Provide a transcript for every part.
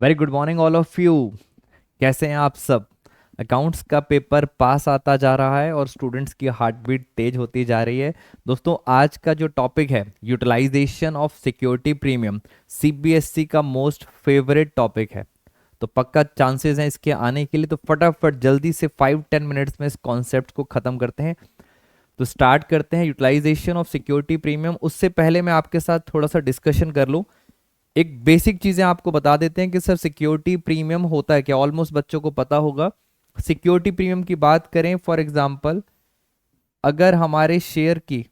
Very good morning all of you. कैसे हैं आप सब? अकाउंट्स का पेपर पास आता जा रहा है और स्टूडेंट्स की हार्ट बीट तेज होती जा रही है। दोस्तों, आज का जो टॉपिक है utilisation of security premium, CBSE का मोस्ट फेवरेट टॉपिक है। तो पक्का चांसेस हैं इसके आने के लिए। तो फटाफट जल्दी से 5-10 मिनट्स में इस कॉन्सेप्ट को ख़त्म करते हैं। तो स्टार्ट करते हैं यूटिलाइजेशन ऑफ सिक्योरिटी प्रीमियम। उससे पहले मैं आपके साथ थोड़ा सा डिस्कशन कर लूँ। एक बेसिक चीजें आपको बता देते हैं कि सर सिक्योरिटी प्रीमियम होता है क्या। ऑलमोस्ट बच्चों को पता होगा। सिक्योरिटी प्रीमियम की बात करें, फॉर एग्जांपल अगर हमारे शेयर की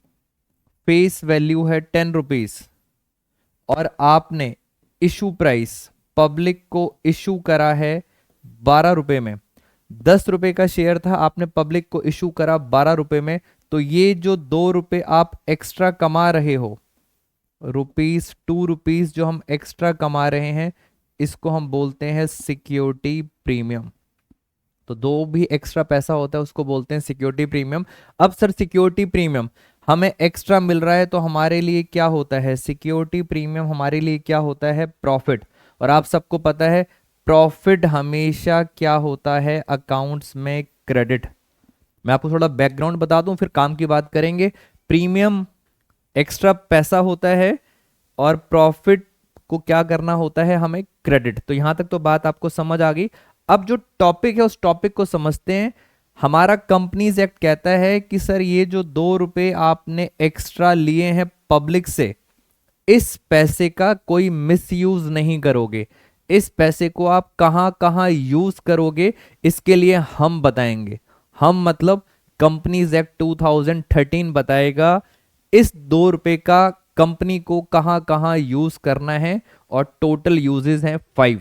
फेस वैल्यू है 10 रुपीज और आपने इशू प्राइस पब्लिक को इशू करा है 12 रुपए में। 10 रुपए का शेयर था, आपने पब्लिक को इशू करा 12 रुपए में। तो ये जो 2 रुपए आप एक्स्ट्रा कमा रहे हो, ₹2 जो हम एक्स्ट्रा कमा रहे हैं, इसको हम बोलते हैं सिक्योरिटी प्रीमियम। तो दो भी एक्स्ट्रा पैसा होता है उसको बोलते हैं सिक्योरिटी प्रीमियम। अब सर सिक्योरिटी प्रीमियम हमें एक्स्ट्रा मिल रहा है तो हमारे लिए क्या होता है? सिक्योरिटी प्रीमियम हमारे लिए क्या होता है? प्रॉफिट। और आप सबको पता है प्रॉफिट हमेशा क्या होता है अकाउंट्स में? क्रेडिट। मैं आपको थोड़ा बैकग्राउंड बता दूं फिर काम की बात करेंगे। प्रीमियम एक्स्ट्रा पैसा होता है और प्रॉफिट को क्या करना होता है? हमें क्रेडिट। तो यहां तक तो बात आपको समझ आ गई। अब जो टॉपिक है उस टॉपिक को समझते हैं। हमारा कंपनीज एक्ट कहता है कि सर ये जो 2 रुपए आपने एक्स्ट्रा लिए हैं पब्लिक से, इस पैसे का कोई मिसयूज नहीं करोगे। इस पैसे को आप कहां कहां यूज करोगे इसके लिए हम बताएंगे। हम मतलब कंपनीज एक्ट 2013 बताएगा इस 2 रुपए का कंपनी को कहां कहां यूज करना है। और टोटल यूजेस हैं 5।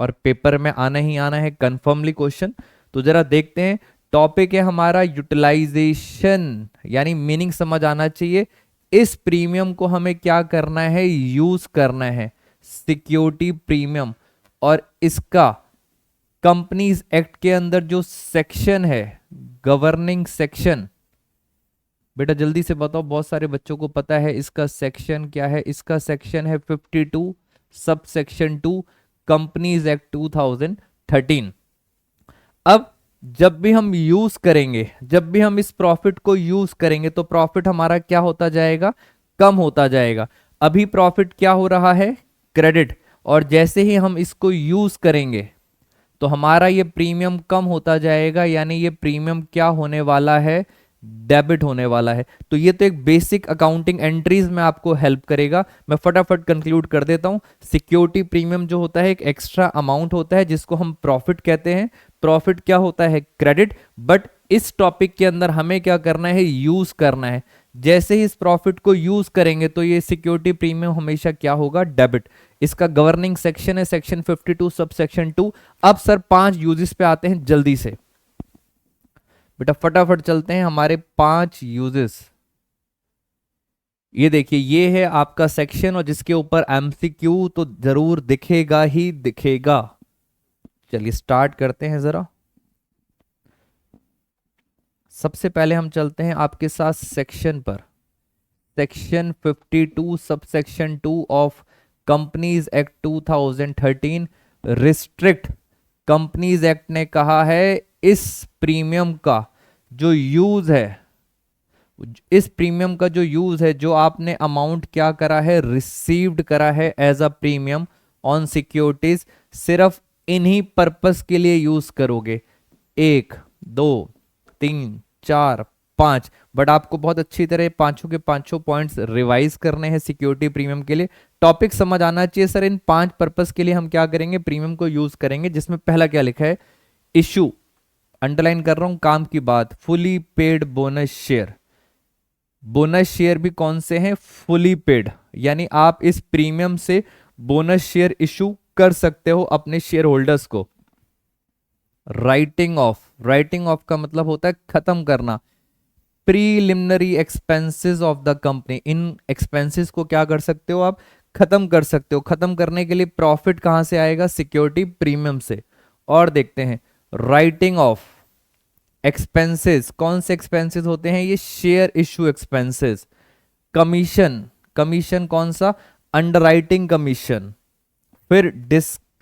और पेपर में आना ही आना है कंफर्मली क्वेश्चन। तो जरा देखते हैं। टॉपिक है हमारा यूटिलाइजेशन, यानी मीनिंग समझ आना चाहिए। इस प्रीमियम को हमें क्या करना है? यूज करना है, सिक्योरिटी प्रीमियम। और इसका कंपनीज एक्ट के अंदर जो सेक्शन है, गवर्निंग सेक्शन, बेटा जल्दी से बताओ, बहुत सारे बच्चों को पता है इसका सेक्शन क्या है। इसका सेक्शन है 52 सब सेक्शन 2 कंपनीज एक्ट 2013। अब जब भी हम यूज करेंगे, जब भी हम इस प्रॉफिट को यूज करेंगे तो प्रॉफिट हमारा क्या होता जाएगा? कम होता जाएगा। अभी प्रॉफिट क्या हो रहा है? क्रेडिट। और जैसे ही हम इसको यूज करेंगे तो हमारा ये प्रीमियम कम होता जाएगा, यानी ये प्रीमियम क्या होने वाला है? डेबिट होने वाला है। तो ये तो एक बेसिक अकाउंटिंग एंट्रीज में आपको हेल्प करेगा। मैं फटाफट कंक्लूड कर देता हूं। सिक्योरिटी प्रीमियम जो होता है एक एक्स्ट्रा अमाउंट होता है जिसको हम प्रॉफिट कहते हैं। प्रॉफिट क्या होता है? क्रेडिट। बट इस टॉपिक के अंदर हमें क्या करना है? यूज करना है। जैसे ही इस प्रॉफिट को यूज करेंगे तो ये सिक्योरिटी प्रीमियम हमेशा क्या होगा? डेबिट। इसका गवर्निंग सेक्शन है सेक्शन 52 सब सेक्शन 2। अब सर 5 यूजेस पे आते हैं जल्दी से। बेटा फटाफट चलते हैं हमारे 5 यूजेस। ये देखिए, ये है आपका सेक्शन और जिसके ऊपर एमसीक्यू तो जरूर दिखेगा ही दिखेगा। चलिए स्टार्ट करते हैं जरा। सबसे पहले हम चलते हैं आपके साथ सेक्शन पर। Section 52 sub section 2 of companies act 2013 restrict. Companies act ने कहा है इस प्रीमियम का जो यूज है, इस प्रीमियम का जो यूज है, जो आपने अमाउंट क्या करा है? रिसीव्ड करा है as a premium on securities, सिर्फ इन्हीं पर्पस के लिए यूज करोगे। 1 2 3 4 5। बट आपको बहुत अच्छी तरह पांचों के पांचों पॉइंट्स रिवाइज करने हैं सिक्योरिटी प्रीमियम के लिए। टॉपिक समझ आना चाहिए सर। इन 5 पर्पस के लिए हम क्या करेंगे? प्रीमियम को यूज करेंगे। जिसमें पहला क्या लिखा है? इशू। अंडरलाइन कर रहा हूं काम की बात। Fully paid bonus share. Bonus share भी कौन से हैं? Fully paid. यानी आप इस प्रीमियम से बोनस शेयर इशू कर सकते हो अपने शेयर होल्डर्स को। Writing of. राइटिंग ऑफ का मतलब होता है खत्म करना। Preliminary expenses of the company. In expenses को क्या कर सकते हो आप? खत्म कर सकते हो। खत्म करने के लिए प्रॉफिट कहां से आएगा? सिक्योरिटी प्रीमियम से। और देखते हैं राइटिंग ऑफ एक्सपेंसेस। कौन से एक्सपेंसेस होते हैं ये? Share issue expenses. Commission. Commission कौन सा? Underwriting commission. फिर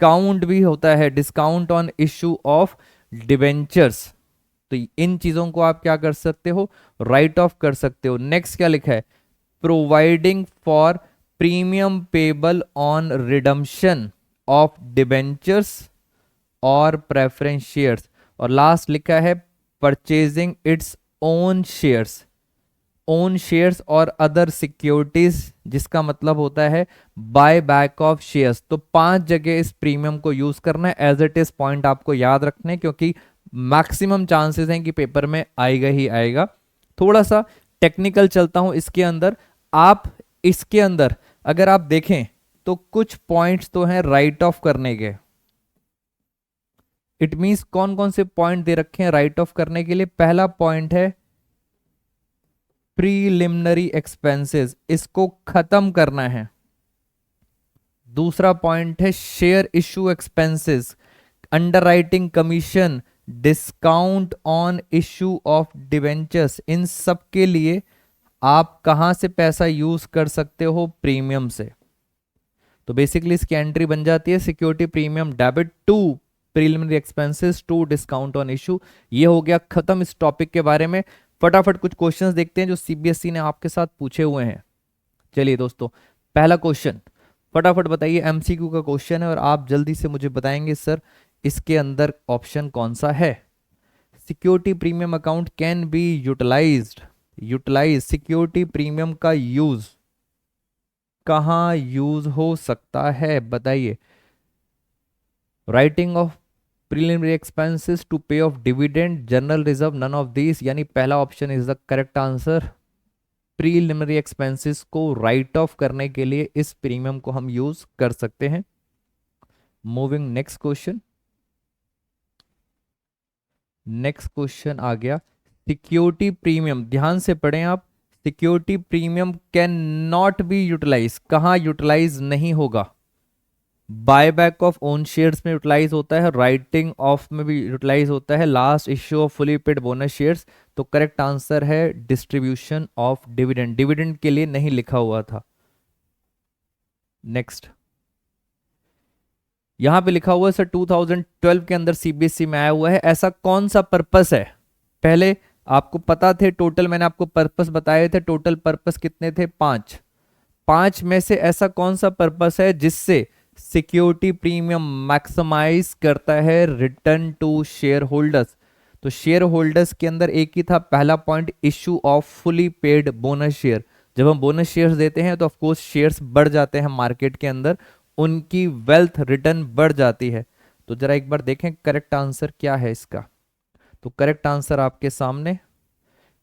डिस्काउंट भी होता है, discount on issue of debentures. तो इन चीजों को आप क्या कर सकते हो, राइट ऑफ कर सकते हो। नेक्स्ट क्या लिखा है, providing for premium payable on redemption of debentures और प्रेफरेंस शेयर्स। और लास्ट लिखा है purchasing its own shares, own shares और अदर सिक्योरिटीज, जिसका मतलब होता है बाय बैक ऑफ शेयर्स। तो 5 जगह इस प्रीमियम को यूज करना है, एज इट इज पॉइंट आपको याद रखने, क्योंकि मैक्सिमम चांसेस हैं कि पेपर में आएगा ही आएगा। थोड़ा सा टेक्निकल चलता हूं इसके अंदर। आप इसके अंदर अगर आप देखें तो कुछ पॉइंट्स तो हैं राइट ऑफ करने के। इट मींस कौन कौन से पॉइंट दे रखे हैं राइट ऑफ करने के लिए। पहला पॉइंट है प्रीलिमिनरी एक्सपेंसेस, इसको खत्म करना है। दूसरा पॉइंट है share issue expenses, underwriting commission, discount on issue of debentures. इन सब के लिए आप कहां से पैसा यूज कर सकते हो, प्रीमियम से। तो बेसिकली इसकी एंट्री बन जाती है security premium debit to preliminary expenses to discount on issue. ये हो गया खत्म इस टॉपिक के बारे में। फटाफट कुछ क्वेश्चंस देखते हैं जो सीबीएसई ने आपके साथ पूछे हुए हैं। चलिए दोस्तों, पहला क्वेश्चन फटाफट बताइए, एमसीक्यू का क्वेश्चन है और आप जल्दी से मुझे बताएंगे सर इसके अंदर ऑप्शन कौन सा है। Security premium account can be utilised, utilise security premium का यूज कहां यूज हो सकता है, बताइए। Writing off preliminary expenses to pay off dividend, general reserve, none of this, यानी पहला option is the correct answer. Preliminary expenses को write off करने के लिए इस प्रीमियम को हम यूज कर सकते हैं। Moving next question. Next question आ गया सिक्योरिटी प्रीमियम, ध्यान से पढ़ें आप। Security premium can not be utilise, कहां यूटिलाइज नहीं होगा। बायबैक ऑफ ओन शेयर्स में यूटिलाइज होता है, राइटिंग ऑफ में भी यूटिलाइज होता है, last issue of fully paid bonus shares. तो करेक्ट आंसर है डिस्ट्रीब्यूशन ऑफ डिविडेंड, डिविडेंड के लिए नहीं लिखा हुआ था। नेक्स्ट यहां पे लिखा हुआ है सर 2012 के अंदर सीबीएसई में आया हुआ है, ऐसा कौन सा पर्पस है। पहले आपको पता थे टोटल, मैंने आपको पर्पस बताए थे, टोटल पर्पस कितने थे, 5। 5 में से ऐसा कौन सा पर्पस है जिससे सिक्योरिटी प्रीमियम मैक्सिमाइज करता है रिटर्न टू शेयर होल्डर्स। तो शेयर होल्डर्स के अंदर एक ही था, पहला point issue of fully paid bonus share. जब हम बोनस शेयर्स देते हैं तो ऑफ कोर्स शेयर्स बढ़ जाते हैं मार्केट के अंदर, उनकी वेल्थ रिटर्न बढ़ जाती है। तो जरा एक बार देखें करेक्ट आंसर क्या है इसका। तो करेक्ट आंसर आपके सामने,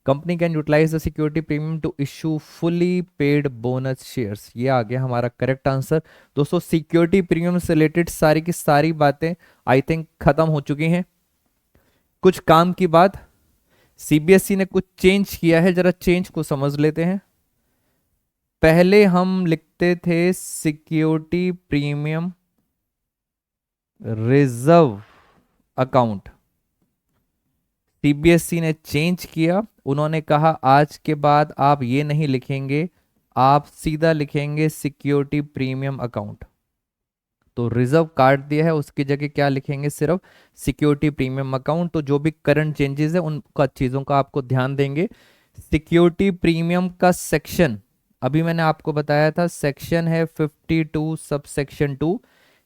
company can utilise the security premium to issue fully paid bonus shares, ये आ गया हमारा करेक्ट आंसर। दोस्तों सिक्योरिटी प्रीमियम से रिलेटेड सारी की सारी बातें आई थिंक खत्म हो चुकी हैं। कुछ काम की बात, सीबीएसई ने कुछ चेंज किया है, जरा चेंज को समझ लेते हैं। पहले हम लिखते थे security premium reserve account, CBSE ने चेंज किया। उन्होंने कहा आज के बाद आप ये नहीं लिखेंगे, आप सीधा लिखेंगे सिक्योरिटी प्रीमियम अकाउंट। तो रिजर्व काट दिया है, उसकी जगह क्या लिखेंगे, सिर्फ सिक्योरिटी प्रीमियम अकाउंट। तो जो भी करंट चेंजेस है उनका चीज़ों का आपको ध्यान देंगे। सिक्योरिटी प्रीमियम का सेक्शन अभी मैंने आपको बताया था, सेक्शन है 52 सब सेक्शन 2।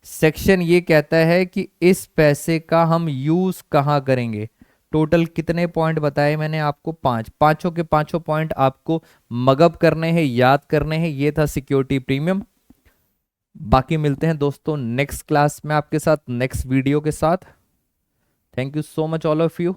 सेक्शन ये कहता है कि इस पैसे का हम यूज कहाँ करेंगे। टोटल कितने पॉइंट बताए मैंने आपको, 5। पांचों के पांचों पॉइंट आपको मगअप करने हैं, याद करने हैं। ये था सिक्योरिटी प्रीमियम। बाकी मिलते हैं दोस्तों नेक्स्ट क्लास में आपके साथ, नेक्स्ट वीडियो के साथ। Thank you so much all of you.